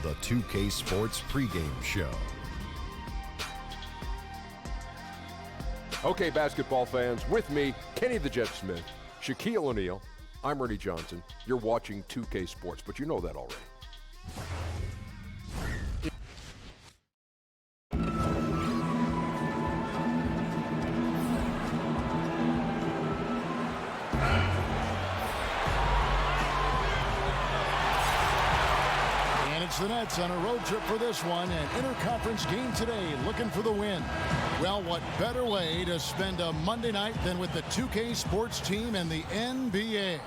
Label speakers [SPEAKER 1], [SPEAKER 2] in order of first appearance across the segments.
[SPEAKER 1] The 2K Sports pregame show.
[SPEAKER 2] Okay, basketball fans, with me, Kenny the Jet Smith, Shaquille O'Neal, I'm Ernie Johnson. You're watching 2K Sports, but you know that already.
[SPEAKER 3] It's the Nets on a road trip for this one, an interconference game today, looking for the win. Well, what better way to spend a Monday night than with the 2K Sports team and the NBA?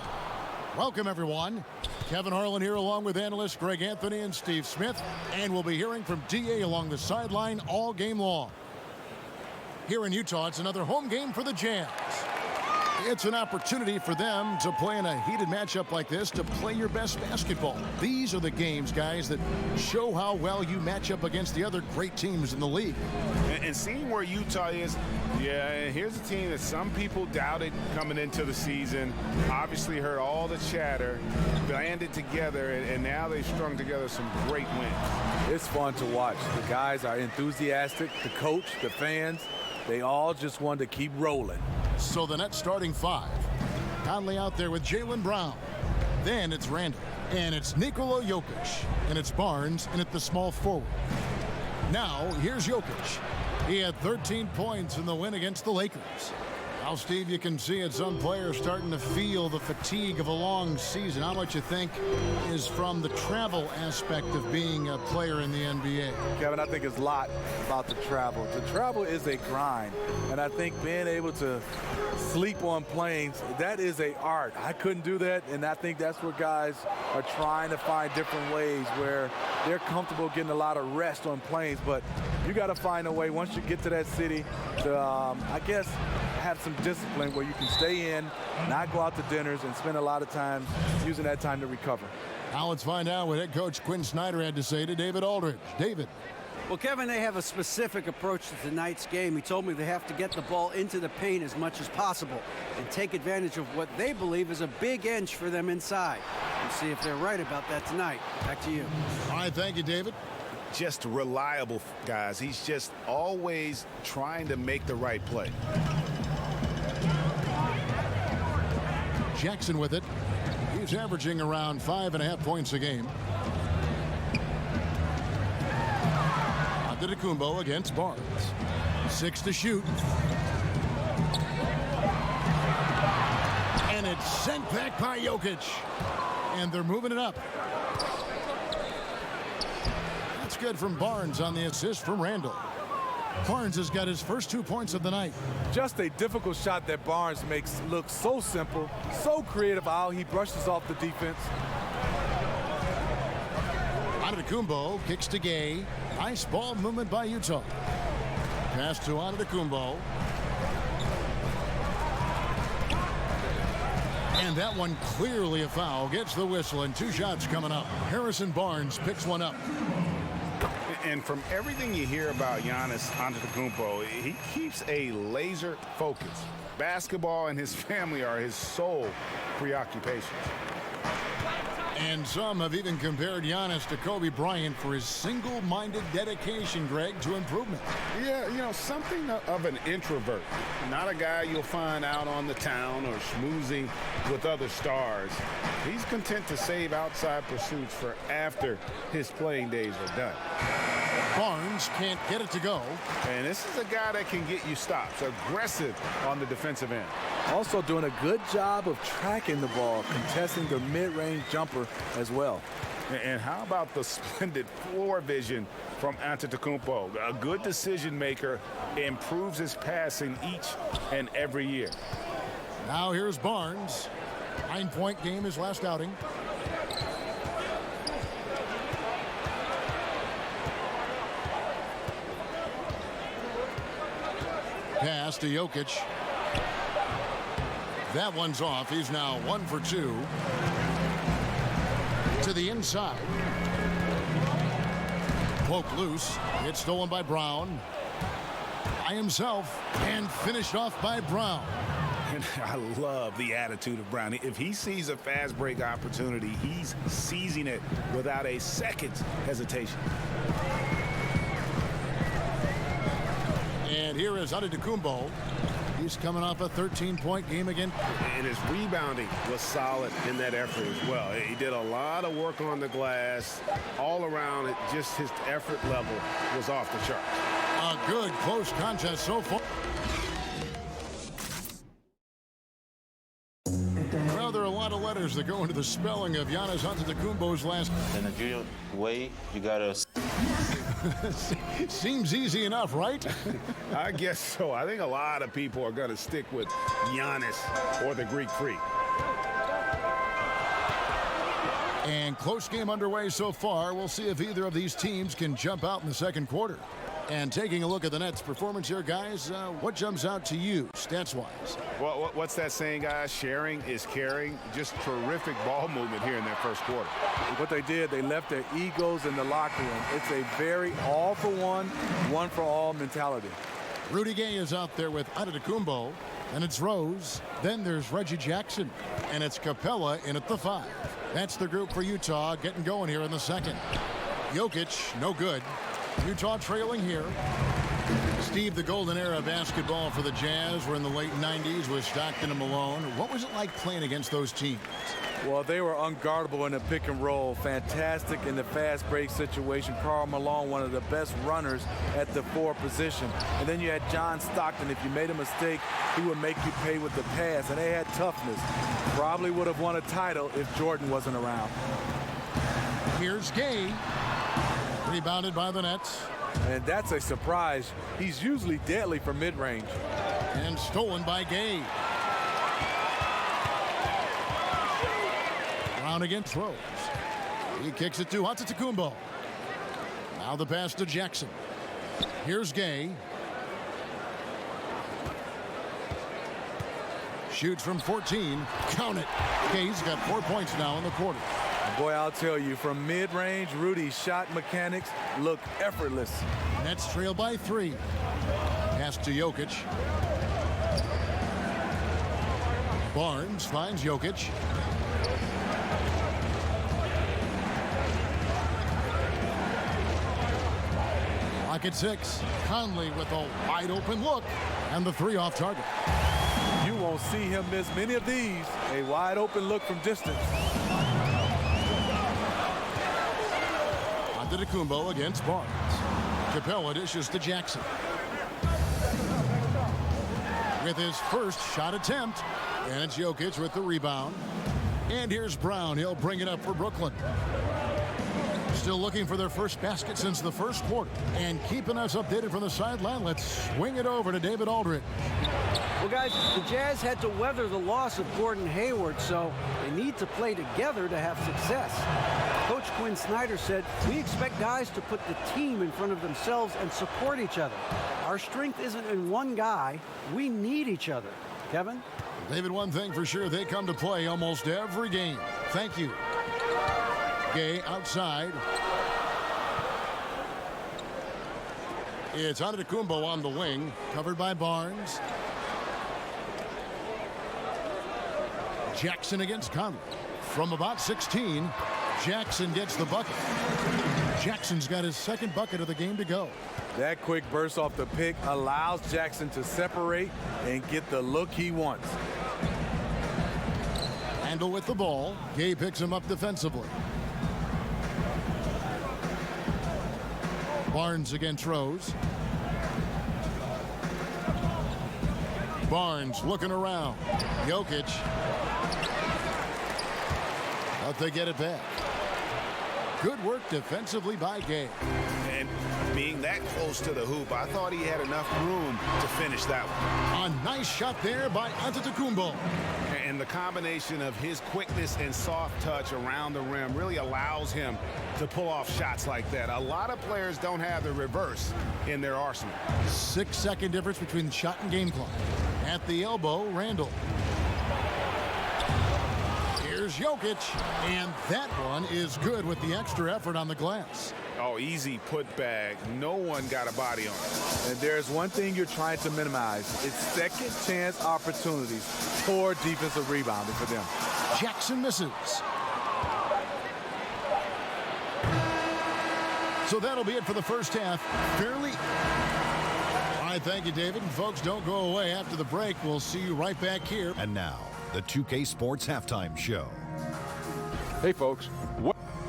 [SPEAKER 3] Welcome, everyone. Kevin Harlan here along with analysts Greg Anthony and Steve Smith, and we'll be hearing from DA along the sideline all game long. Here in Utah, it's another home game for the Jazz. It's an opportunity for them to play in a heated matchup like this, to play your best basketball. These are the games, guys, that show how well you match up against the other great teams in the league.
[SPEAKER 4] And seeing where Utah is, yeah, here's a team that some people doubted coming into the season. Obviously heard all the chatter, banded together, and now they've strung together some great wins.
[SPEAKER 5] It's fun to watch. The guys are enthusiastic. The coach, the fans, they all just want to keep rolling.
[SPEAKER 3] So the Nets starting five. Conley out there with Jaylen Brown. Then it's Randall. And it's Nikola Jokic. And it's Barnes and at the small forward. Now, here's Jokic. He had 13 points in the win against the Lakers. Now, Steve, you can see it. Some players starting to feel the fatigue of a long season. How much you think is from the travel aspect of being a player in the NBA?
[SPEAKER 5] Kevin, I think it's a lot about the travel. The travel is a grind, and I think being able to sleep on planes, that is an art. I couldn't do that, and I think that's where guys are trying to find different ways where they're comfortable getting a lot of rest on planes, but you got to find a way once you get to that city to, I guess, have some discipline where you can stay in, not go out to dinners, and spend a lot of time using that time to recover.
[SPEAKER 3] Now let's find out what head coach Quinn Snyder had to say to David Aldridge. David.
[SPEAKER 6] Well, Kevin, they have a specific approach to tonight's game. He told me they have to get the ball into the paint as much as possible and take advantage of what they believe is a big inch for them inside. We'll see if they're right about that tonight. Back to you.
[SPEAKER 3] All right, thank you, David.
[SPEAKER 4] Just reliable, guys. He's just always trying to make the right play.
[SPEAKER 3] Jackson with it. He's averaging around 5.5 points a game. Antetokounmpo against Barnes. 6 to shoot. And it's sent back by Jokic. And they're moving it up. That's good from Barnes on the assist from Randall. Barnes has got his first 2 points of the night.
[SPEAKER 5] Just a difficult shot that Barnes makes look so simple, so creative how he brushes off the defense.
[SPEAKER 3] Antetokounmpo kicks to Gay. Nice ball movement by Utah. Pass to Antetokounmpo. And that one clearly a foul. Gets the whistle and 2 shots coming up. Harrison Barnes picks one up.
[SPEAKER 4] And from everything you hear about Giannis Antetokounmpo, he keeps a laser focus. Basketball and his family are his sole preoccupations.
[SPEAKER 3] And some have even compared Giannis to Kobe Bryant for his single-minded dedication, Greg, to improvement.
[SPEAKER 4] Yeah, you know, something of an introvert. Not a guy you'll find out on the town or schmoozing with other stars. He's content to save outside pursuits for after his playing days are done.
[SPEAKER 3] Barnes can't get it to go.
[SPEAKER 4] And this is a guy that can get you stops. Aggressive on the defensive end.
[SPEAKER 5] Also doing a good job of tracking the ball, contesting the mid-range jumper as well.
[SPEAKER 4] And how about the splendid floor vision from Antetokounmpo? A good decision maker, improves his passing each and every year.
[SPEAKER 3] Now here's Barnes. 9-point game his last outing. Pass to Jokic. That one's off. He's now 1 for 2. To the inside. Poke loose. It's stolen by Brown. By himself and finished off by Brown.
[SPEAKER 4] And I love the attitude of Brown. If he sees a fast break opportunity, he's seizing it without a second's hesitation.
[SPEAKER 3] And here is Antetokounmpo. He's coming off a 13-point game again.
[SPEAKER 4] And his rebounding was solid in that effort as well. He did a lot of work on the glass. All around, just his effort level was off the charts.
[SPEAKER 3] A good close contest so far. Well, there are a lot of letters that go into the spelling of Giannis Antetokounmpo's last.
[SPEAKER 7] In a good way, you gotta.
[SPEAKER 3] Seems easy enough, right?
[SPEAKER 4] I guess so. I think a lot of people are going to stick with Giannis or the Greek Freak.
[SPEAKER 3] And close game underway so far. We'll see if either of these teams can jump out in the second quarter. And taking a look at the Nets' performance here, guys, what jumps out to you, stats-wise?
[SPEAKER 4] Well, what's that saying, guys? Sharing is caring. Just terrific ball movement here in that first quarter.
[SPEAKER 5] What they did, they left their egos in the locker room. It's a very all-for-one, one-for-all mentality.
[SPEAKER 3] Rudy Gay is out there with Antetokounmpo, and it's Rose. Then there's Reggie Jackson, and it's Capella in at the 5. That's the group for Utah getting going here in the second. Jokic, no good. Utah trailing here. Steve, the golden era of basketball for the Jazz were in the late 90s with Stockton and Malone. What was it like playing against those teams?
[SPEAKER 5] Well, they were unguardable in the pick and roll. Fantastic in the fast break situation. Karl Malone, one of the best runners at the 4 position. And then you had John Stockton. If you made a mistake, he would make you pay with the pass. And they had toughness. Probably would have won a title if Jordan wasn't around.
[SPEAKER 3] Here's Gay. Rebounded by the Nets.
[SPEAKER 5] And that's a surprise. He's usually deadly from mid-range.
[SPEAKER 3] And stolen by Gay. Brown against Rose. He kicks it to Antetokounmpo. Now the pass to Jackson. Here's Gay. Shoots from 14. Count it. Gay's got 4 points now in the quarter.
[SPEAKER 5] Boy, I'll tell you, from mid-range, Rudy's shot mechanics look effortless.
[SPEAKER 3] Nets trail by 3. Pass to Jokic. Barnes finds Jokic. Clock at 6. Conley with a wide open look. And the 3 off target.
[SPEAKER 5] You won't see him miss many of these. A wide open look from distance.
[SPEAKER 3] Antetokounmpo against Barnes. Capella dishes to Jackson. With his first shot attempt. And it's Jokic with the rebound. And here's Brown. He'll bring it up for Brooklyn. Still looking for their first basket since the first quarter. And keeping us updated from the sideline, let's swing it over to David Aldridge.
[SPEAKER 6] Well, guys, the Jazz had to weather the loss of Gordon Hayward, so they need to play together to have success. Coach Quinn Snyder said, "We expect guys to put the team in front of themselves and support each other. Our strength isn't in one guy. We need each other." Kevin?
[SPEAKER 3] David, one thing for sure, they come to play almost every game. Thank you. Gay outside. It's Antetokounmpo on the wing, covered by Barnes. Jackson against Conley. From about 16, Jackson gets the bucket. Jackson's got his second bucket of the game to go.
[SPEAKER 5] That quick burst off the pick allows Jackson to separate and get the look he wants.
[SPEAKER 3] Handle with the ball. Gay picks him up defensively. Barnes against Rose. Barnes looking around. Jokic. But they get it back. Good work defensively by Gay.
[SPEAKER 4] And being that close to the hoop, I thought he had enough room to finish that one.
[SPEAKER 3] A nice shot there by Antetokounmpo.
[SPEAKER 4] And the combination of his quickness and soft touch around the rim really allows him to pull off shots like that. A lot of players don't have the reverse in their arsenal.
[SPEAKER 3] 6-second difference between shot and game clock. At the elbow, Randall. Here's Jokic, and that one is good with the extra effort on the glass.
[SPEAKER 4] Oh, easy putback. No one got a body on it.
[SPEAKER 5] And there's one thing you're trying to minimize. It's second chance opportunities for defensive rebounding for them.
[SPEAKER 3] Jackson misses. So that'll be it for the first half. Fairly. All right, thank you, David. And folks, don't go away after the break. We'll see you right back here.
[SPEAKER 1] And now, the 2K Sports Halftime Show.
[SPEAKER 2] Hey, folks.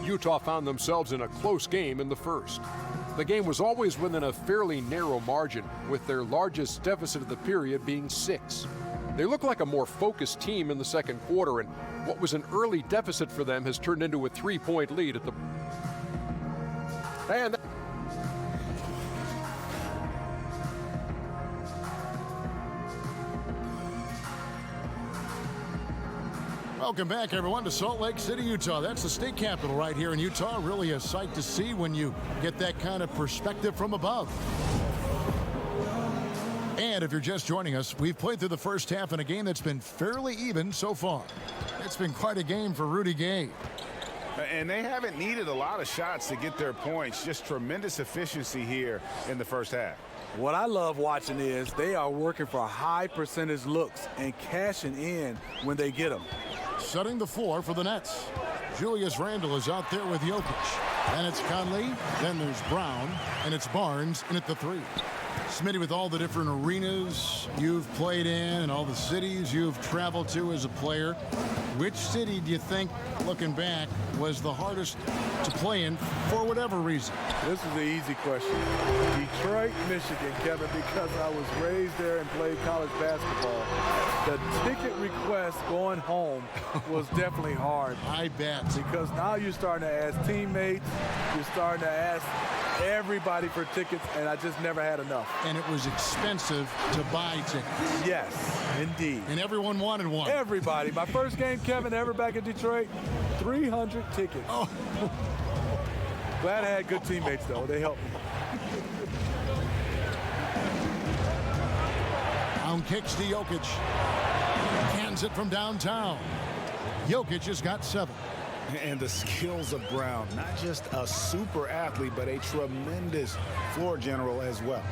[SPEAKER 2] Utah found themselves in a close game in the first. The game was always within a fairly narrow margin, with their largest deficit of the period being 6. They look like a more focused team in the second quarter, and what was an early deficit for them has turned into a 3-point lead at the... And
[SPEAKER 3] Welcome back, everyone, to Salt Lake City, Utah. That's the state capital right here in Utah. Really a sight to see when you get that kind of perspective from above. And if you're just joining us, we've played through the first half in a game that's been fairly even so far. It's been quite a game for Rudy Gay.
[SPEAKER 4] And they haven't needed a lot of shots to get their points. Just tremendous efficiency here in the first half.
[SPEAKER 5] What I love watching is they are working for high percentage looks and cashing in when they get them.
[SPEAKER 3] Setting the floor for the Nets. Julius Randle is out there with Jokic. And it's Conley, then there's Brown, and it's Barnes in at the 3. Smitty, with all the different arenas you've played in and all the cities you've traveled to as a player, which city do you think, looking back, was the hardest to play in for whatever reason?
[SPEAKER 5] This is an easy question. Detroit, Michigan, Kevin, because I was raised there and played college basketball. The ticket request going home was definitely hard.
[SPEAKER 3] I bet.
[SPEAKER 5] Because now you're starting to ask teammates, you're starting to ask everybody for tickets, and I just never had enough.
[SPEAKER 3] And it was expensive to buy tickets.
[SPEAKER 5] Yes, indeed.
[SPEAKER 3] And everyone wanted one.
[SPEAKER 5] Everybody. My first game, Kevin, ever back in Detroit, 300 tickets.
[SPEAKER 3] Oh.
[SPEAKER 5] Glad I had good teammates, though. They helped me.
[SPEAKER 3] On kicks to Jokic. Cans it from downtown. Jokic has got 7.
[SPEAKER 4] And the skills of Brown, not just a super athlete, but a tremendous floor general as well.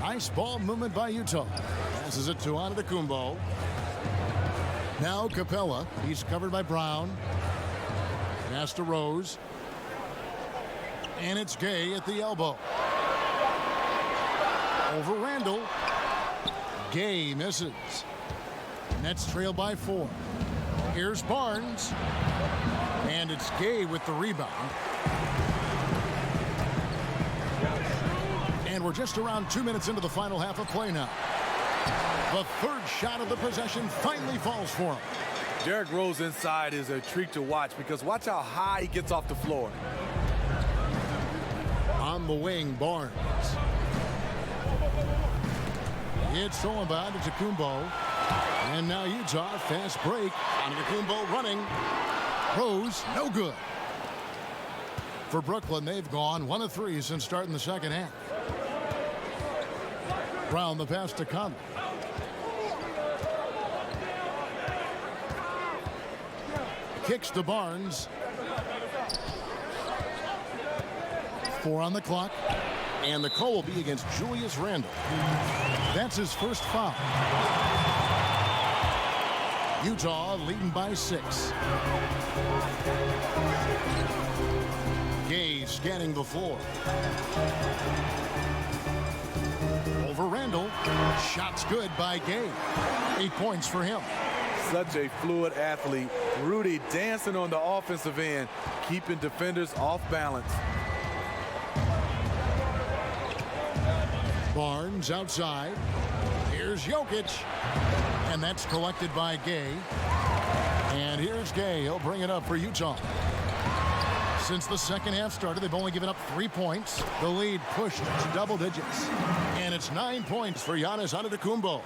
[SPEAKER 3] Nice ball movement by Utah. Passes it to Antetokounmpo. Now Capella. He's covered by Brown. Pass to Rose. And it's Gay at the elbow. Over Randle. Gay misses. Nets trail by 4. Here's Barnes. And it's Gay with the rebound. And we're just around 2 minutes into the final half of play now. The third shot of the possession finally falls for him.
[SPEAKER 5] Derrick Rose inside is a treat to watch because watch how high he gets off the floor.
[SPEAKER 3] On the wing, Barnes. It's stolen by Antetokounmpo. And now Utah, fast break. Antetokounmpo running. Rose, no good. For Brooklyn, they've gone 1 of 3 since starting the second half. Brown, the pass to Conley. Kicks to Barnes. 4 on the clock. And the call will be against Julius Randle. That's his first foul. Utah leading by 6. Gay scanning the floor. Over Randle. Shots good by Gay. 8 points for him.
[SPEAKER 5] Such a fluid athlete. Rudy dancing on the offensive end, keeping defenders off balance.
[SPEAKER 3] Barnes outside. Here's Jokic. And that's collected by Gay. And here's Gay. He'll bring it up for Utah. Since the second half started, they've only given up 3 points. The lead pushed to double digits. And it's 9 points for Giannis Antetokounmpo.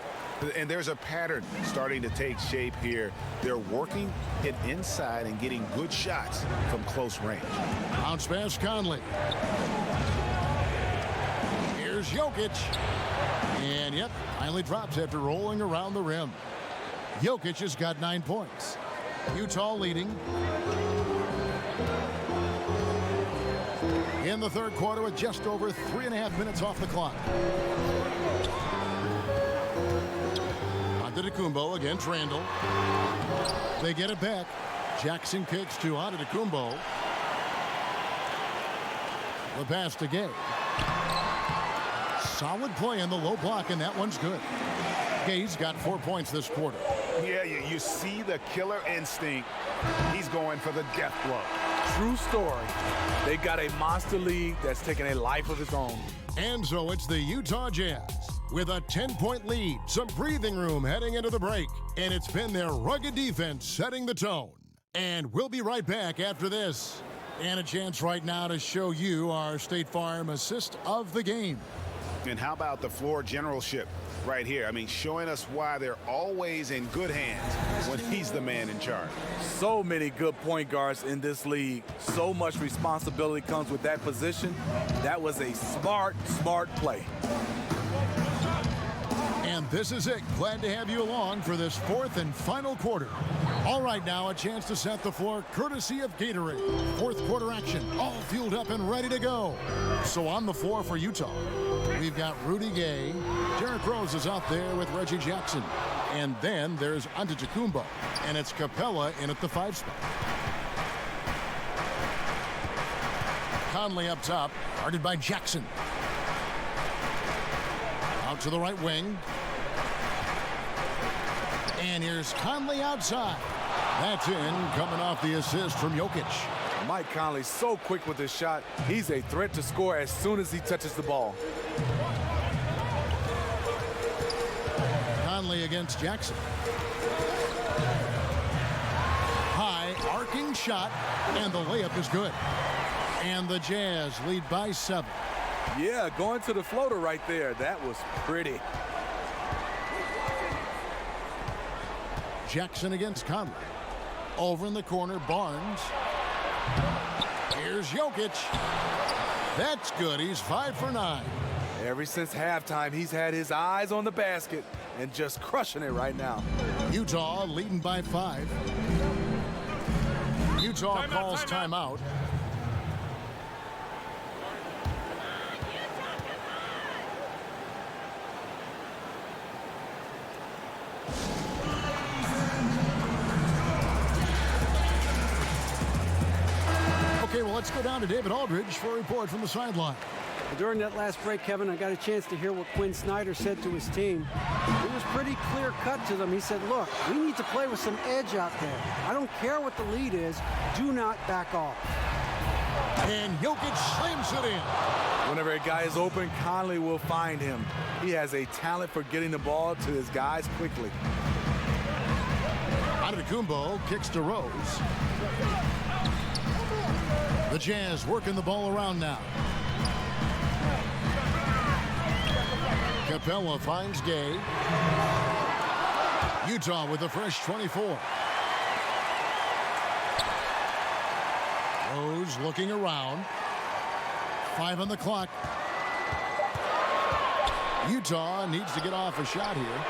[SPEAKER 4] And there's a pattern starting to take shape here. They're working it inside and getting good shots from close range.
[SPEAKER 3] Bounce pass Conley. Here's Jokic. And yep, finally drops after rolling around the rim. Jokic has got 9 points. Utah leading. in the third quarter with just over 3.5 minutes off the clock. Antetokounmpo against Randall. They get it back. Jackson kicks to Antetokounmpo. The pass to Gay. Solid play in the low block, and that one's good. Gay's got 4 points this quarter.
[SPEAKER 4] Yeah, you see the killer instinct. He's going for the death blow.
[SPEAKER 5] True story. They got a monster league that's taking a life of its own.
[SPEAKER 3] And so it's the Utah Jazz with a 10-point lead, some breathing room heading into the break, and it's been their rugged defense setting the tone. And we'll be right back after this. And a chance right now to show you our State Farm assist of the game.
[SPEAKER 4] And how about the floor generalship right here? I mean, showing us why they're always in good hands when he's the man in charge.
[SPEAKER 5] So many good point guards in this league. So much responsibility comes with that position. That was a smart play.
[SPEAKER 3] And this is it. Glad to have you along for this fourth and final quarter. All right, now a chance to set the floor courtesy of Gatorade. Fourth quarter action, all fueled up and ready to go. So on the floor for Utah, we've got Rudy Gay. Derrick Rose is out there with Reggie Jackson. And then there's Antetokounmpo. And it's Capella in at the 5 spot. Conley up top, guarded by Jackson. Out to the right wing. And here's Conley outside. That's in, coming off the assist from Jokic.
[SPEAKER 5] Mike Conley's so quick with his shot. He's a threat to score as soon as he touches the ball.
[SPEAKER 3] Conley against Jackson. High, arcing shot, and the layup is good. And the Jazz lead by 7.
[SPEAKER 5] Yeah, going to the floater right there. That was pretty.
[SPEAKER 3] Jackson against Conley. Over in the corner, Barnes. Here's Jokic. That's good. He's 5 for 9.
[SPEAKER 5] Ever since halftime, he's had his eyes on the basket and just crushing it right now.
[SPEAKER 3] Utah leading by 5. Utah calls timeout. Okay, well, let's go down to David Aldridge for a report from the sideline.
[SPEAKER 6] During that last break, Kevin, I got a chance to hear what Quinn Snyder said to his team. It was pretty clear cut to them. He said, look, we need to play with some edge out there. I don't care what the lead is. Do not back off.
[SPEAKER 3] And Jokic slams it in.
[SPEAKER 5] Whenever a guy is open, Conley will find him. He has a talent for getting the ball to his guys quickly.
[SPEAKER 3] Antetokounmpo kicks to Rose. The Jazz working the ball around now. Capella finds Gay. Utah with a fresh 24. Rose looking around. 5 on the clock. Utah needs to get off a shot here.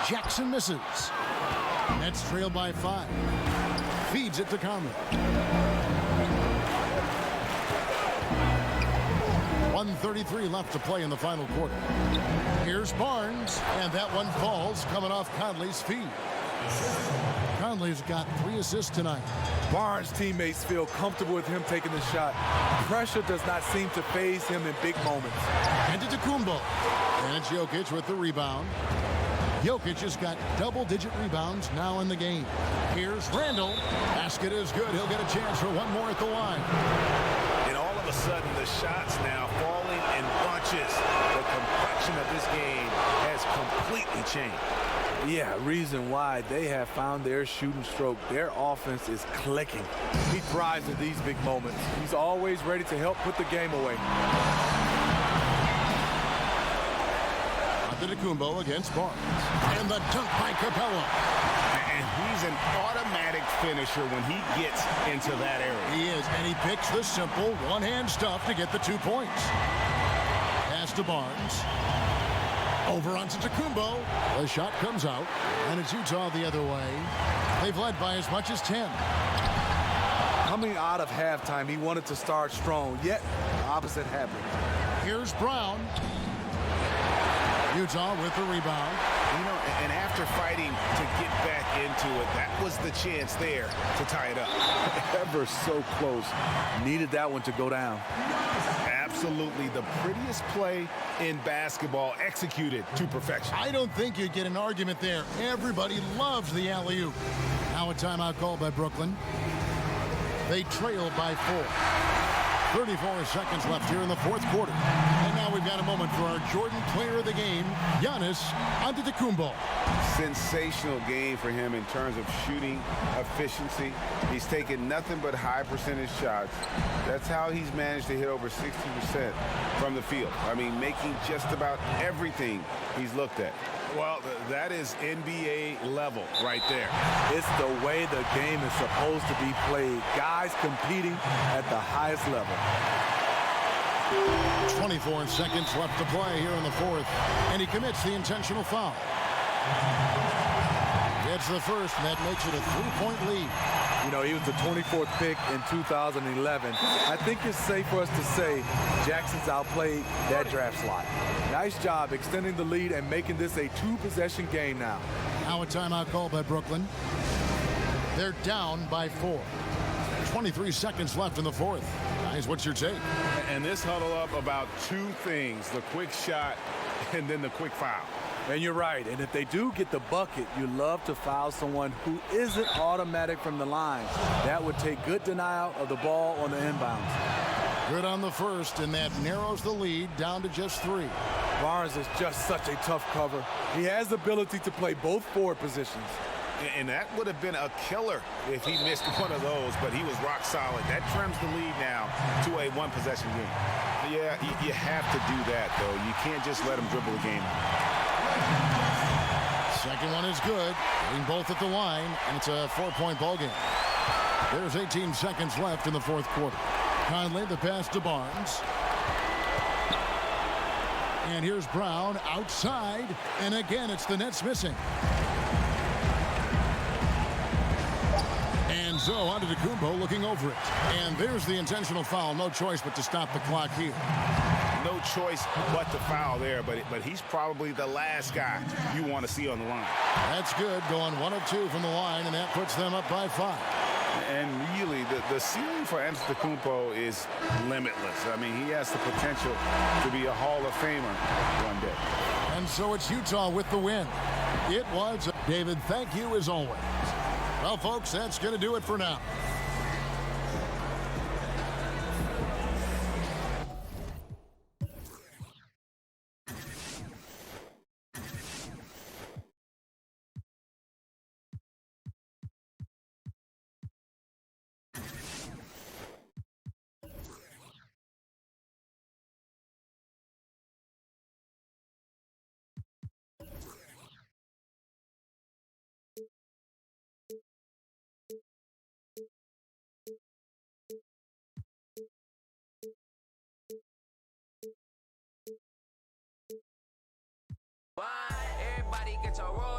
[SPEAKER 3] Jackson misses. Nets trail by 5. Feeds it to Conley. 1:33 left to play in the final quarter. Here's Barnes, and that one falls coming off Conley's feet. Conley's got 3 assists tonight.
[SPEAKER 5] Barnes' teammates feel comfortable with him taking the shot. Pressure does not seem to faze him in big moments.
[SPEAKER 3] Antetokounmpo. And it's Jokic with the rebound. Jokic has got double-digit rebounds now in the game. Here's Randall. Basket is good. He'll get a chance for one more at the line.
[SPEAKER 4] And all of a sudden, the shots now falling in bunches. The complexion of this game has completely changed.
[SPEAKER 5] Yeah, reason why they have found their shooting stroke. Their offense is clicking. He thrives at these big moments. He's always ready to help put the game away.
[SPEAKER 3] Antetokounmpo against Barnes. And the dunk by Capella.
[SPEAKER 4] And he's an automatic finisher when he gets into that area.
[SPEAKER 3] He is, and he picks the simple one-hand stuff to get the 2 points. Pass to Barnes. Over on Antetokounmpo. The shot comes out, and it's Utah the other way. They've led by as much as 10.
[SPEAKER 5] Coming out of halftime, he wanted to start strong, yet the opposite happened.
[SPEAKER 3] Here's Brown. Utah with the rebound.
[SPEAKER 4] You know, and after fighting to get back into it, that was the chance there to tie it up.
[SPEAKER 5] Ever so close. Needed that one to go down.
[SPEAKER 4] Absolutely the prettiest play in basketball, executed to perfection.
[SPEAKER 3] I don't think you'd get an argument there. Everybody loves the alley-oop. Now a timeout call by Brooklyn. They trail by 4. 34 seconds left here in the fourth quarter. And now we've got a moment for our Jordan player of the game, Giannis Antetokounmpo.
[SPEAKER 4] Sensational game for him in terms of shooting efficiency. He's taken nothing but high percentage shots. That's how he's managed to hit over 60% from the field. I mean, making just about everything he's looked at. Well, that is NBA level right there.
[SPEAKER 5] It's the way the game is supposed to be played. Guys competing at the highest level.
[SPEAKER 3] 24 seconds left to play here in the fourth, and he commits the intentional foul. Gets the first, and that makes it a 3-point lead.
[SPEAKER 5] You know, he was the 24th pick in 2011. I think it's safe for us to say Jackson's outplayed that draft slot. Nice job extending the lead and making this a 2-possession game now.
[SPEAKER 3] Now a timeout call by Brooklyn. They're down by 4. 23 seconds left in the fourth. Guys, what's your take?
[SPEAKER 4] And this huddle up about 2 things, the quick shot and then the quick foul.
[SPEAKER 5] And you're right. And if they do get the bucket, you love to foul someone who isn't automatic from the line. That would take good denial of the ball on the inbounds.
[SPEAKER 3] Good on the first, and that narrows the lead down to just 3.
[SPEAKER 5] Barnes is just such a tough cover. He has the ability to play both forward positions.
[SPEAKER 4] And that would have been a killer if he missed one of those, but he was rock solid. That trims the lead now to a 1-possession game. Yeah, you have to do that, though. You can't just let him dribble the game.
[SPEAKER 3] Second one is good. Getting both at the line, and it's a 4-point ball game. There's 18 seconds left in the fourth quarter. Conley, the pass to Barnes. And here's Brown outside, and again it's the Nets missing. And so Antetokounmpo looking over it. And there's the intentional foul. No choice but to stop the clock here.
[SPEAKER 4] No choice but to foul there, but he's probably the last guy you want to see on the line.
[SPEAKER 3] That's good, going 1 of 2 from the line, and that puts them up by 5.
[SPEAKER 4] And really, the ceiling for Antetokounmpo is limitless. I mean, he has the potential to be a Hall of Famer one day.
[SPEAKER 3] And so it's Utah with the win. It was. David, thank you as always. Well, folks, that's going to do it for now.
[SPEAKER 8] Everybody get your roll